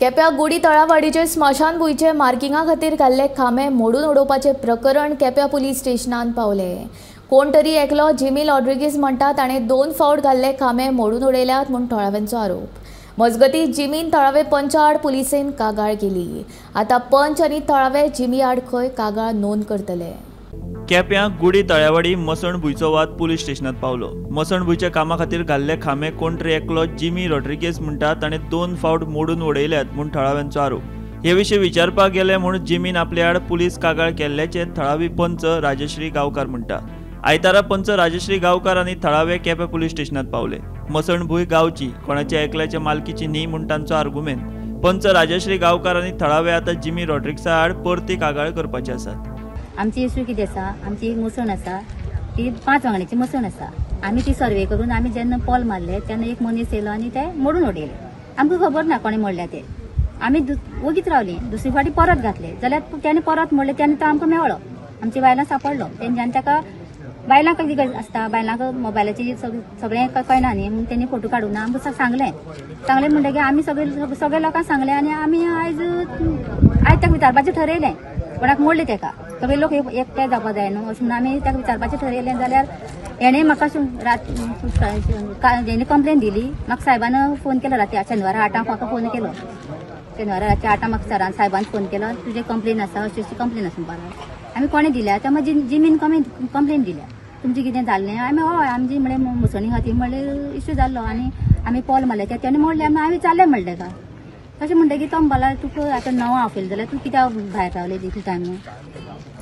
केप्यां गुडी तळावाडीचे स्मशानभूंयचे मार्किंगा खातीर घाल्ले खांबे मोडून उडोवपाचे प्रकरण केप्यां पुलीस स्टेशनांत पावले। कोण तरी एकलो जिमी रॉड्रिगीज म्हणटा ताणें 2 फावट घाल्ले खांबे मोडून उडयल्यात म्हूण थळाव्यांचो आरोप। मजगतीं जिमीन थळावे पंचा आड पुलिसेन कागाळ केली। आतां पंच आनी थळावे जिमी आड खंय कागाळ नोंद करतले। केप्यां गुडी तळावाडी मसणभूंयचो वाद पुलीस स्टेशनांत पावलो। मसणभूंयच्या कामा खातीर घाल्ले खांबे कोण तरी एकलो जिमी रॉड्रिगीज म्हणटा ताणें 2 फावट मोडून उडयल्यात म्हूण थळाव्यांचो आरोप। हे विशीं विचारपाक गेले म्हूण जिमीन आपले आड पुलीस कागाळ केल्ल्याचे थळावी पंच राजश्री गांवकार म्हणटा। आयतारा पंच राजश्री गांवकार आनी थळावे केप्यां पुलीस स्टेशनांत पावले। मसणभूंय गांवची कोणाच्या एकल्याच्या मालकीची न्ही म्हूण तांचो आर्ग्युमेंट। पंच राजश्री गांवकार आनी थळावे आतां जिमी रॉड्रिगीजा आड परती कागाळ करपाचे आसात। आमची इश्यू कितें आसा, आमची एक मसण आसा ती 5 वांगड्याची मसण आसा। आमी ती सर्वे करून आमी जेन्ना पॉल मारले तेन्ना एक मनीस येयलो आनी ते मोडून उडयले। आमकां खबर ना कोणे मोडले ते। आमी वगीत रावली, दुसरी फावटी परत घातले जाल्यार त्याने परत मोडले तेन्ना तो आमकां मेळ्ळो, आमच्या बायलां सांपडलो। तेंच्यानी ताका बायलांक कितें आसता, बायलांक मोबायलाची सगळें कळना न्ही म्हणून तेणी फोटो काडून आमकां सांगलें म्हणटकीर आमी सगळे लोकांक सांगलें आनी आमी आयज ताका विचारपाचें ठरयलें कोणाक मोडले ताका। सगळे लोक एकठांय जावपाक जाय न्हू अशें म्हणून आमी ताका विचारपाचें ठरयलें। जाल्यार हेणें म्हाका हेणी कंप्लेन दिली। म्हाका सायबान फोन केलो राती शेनवारा 8 म्हाका फोन केलो। शेनवारा राती 8 म्हाका सायबान फोन केलो, तुजे कंप्लेन आसा अशी कंप्लेन आसा म्हणपाक। आमी कोणे दिल्या तर मागीर जिमीन कंप्लेन दिल्या तुमचें कितें जाल्लें। आमी हय आमची म्हणलें मुसणी खातीर म्हणलें इश्यू जाल्लो आनी आमी पॉल मारले तेणे मोडले आमी चालले म्हणलें ताका। तशें म्हणटकीर तो म्हणपाक तुका आतां 9 आपयलें जाल्यार तूं कित्याक भायर रावलें तितले टायम।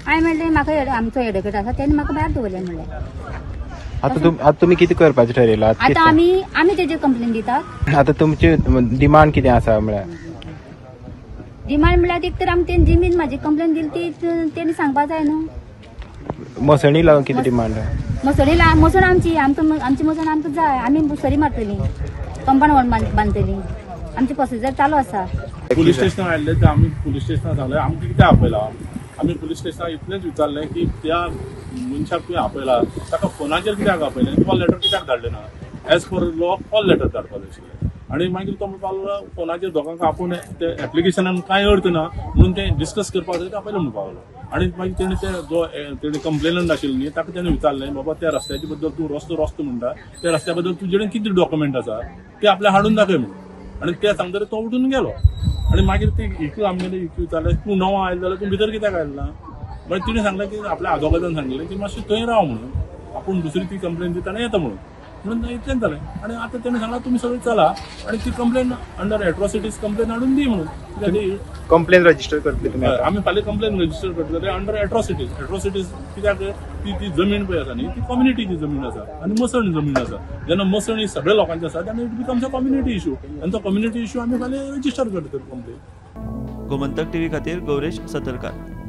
हांवें म्हणलें म्हाका आमचो एडवोकेट आसा तेणे म्हाका भायर दवरलें म्हणलें। आतां तुमी कितें करपाचें थारायलां? आतां आमी तेजेर कंप्लेन दितात। आतां तुमची डिमांड कितें आसा? म्हळ्यार डिमांड म्हळ्यार एक तर आमी तेणी जिमीन म्हाजी कंप्लेन दिली ती तेणी सांगपाक जाय न्हू। मसणी लागून कितें डिमांड? मसण आमची मसण आमकां जाय। आमी सरी मारतली, कंपाउंड बांदतली, आमची प्रोसिजर चालू आसा। पुलीस स्टेशनार आयिल्ले ते आमी पुलीस स्टेशनार सांगलें आमकां कितें आपयलां। आमी पुलीस स्टेशनार इतलेंच विचारलें की त्या मनशाक तुवें आपयला ताका फोनाचेर कित्याक आपयलें, कॉल लेटर कित्याक धाडलें ना। As per law call letter धाडपाक आशिल्लें आनी मागीर तो म्हणपाक फोनाचेर दोगांक आपूण ते एप्लिकेशनान कांय अर्थ ना म्हणून ते डिस्कस करपाक जाय आपयलें म्हणपाक लागलो। आनी मागीर तेणी तेणे कंप्लेनंट आशिल्लो न्ही ताका तेणें विचारलें बाबा त्या रस्त्याचे बद्दल तूं रस्तो म्हणटा त्या रस्त्या बद्दल तुजे कडेन कितें डॉक्युमेंट आसा ते आपले हाडून दाखय म्हणून। आनी ते सांगतकीर तो उठून गेलो आनी मागीर ती इकू आमगेले इकू विचारलें तूं 9 आयलो जाल्यार तूं भितर कित्याक आयला। मागीर तिणें सांगलें की आपल्या आदोगादान सांगलें की मातशें थंय राव म्हणून, आपूण दुसरी ती कंप्लेन दिता आनी येता म्हणून इतलेंच जालें। आनी आतां तेणें सांगलां तुमी सगळीं चला आनी ती कंप्लेन अंडर एट्रॉसिटीज कंप्लेन हाडून दी म्हणून। कंप्लेन रजिस्टर करतले तुमी? आमी फाल्यां कंप्लेन रजिस्टर करतले अंडर एट्रॉसिटीज कित्याक ती जमीन पळय आसा न्ही ती कम्युनिटीची जमीन आसा आनी मसण जमीन आसा। जेन्ना मसण ही सगळ्या लोकांची आसा तेन्ना it becomes a community issue आनी तो कम्युनिटी इशू आमी फाल्यां रजिस्टर करतले कंप्लेन। गोमंतक टीव्ही खातीर गौरेश सतरकार।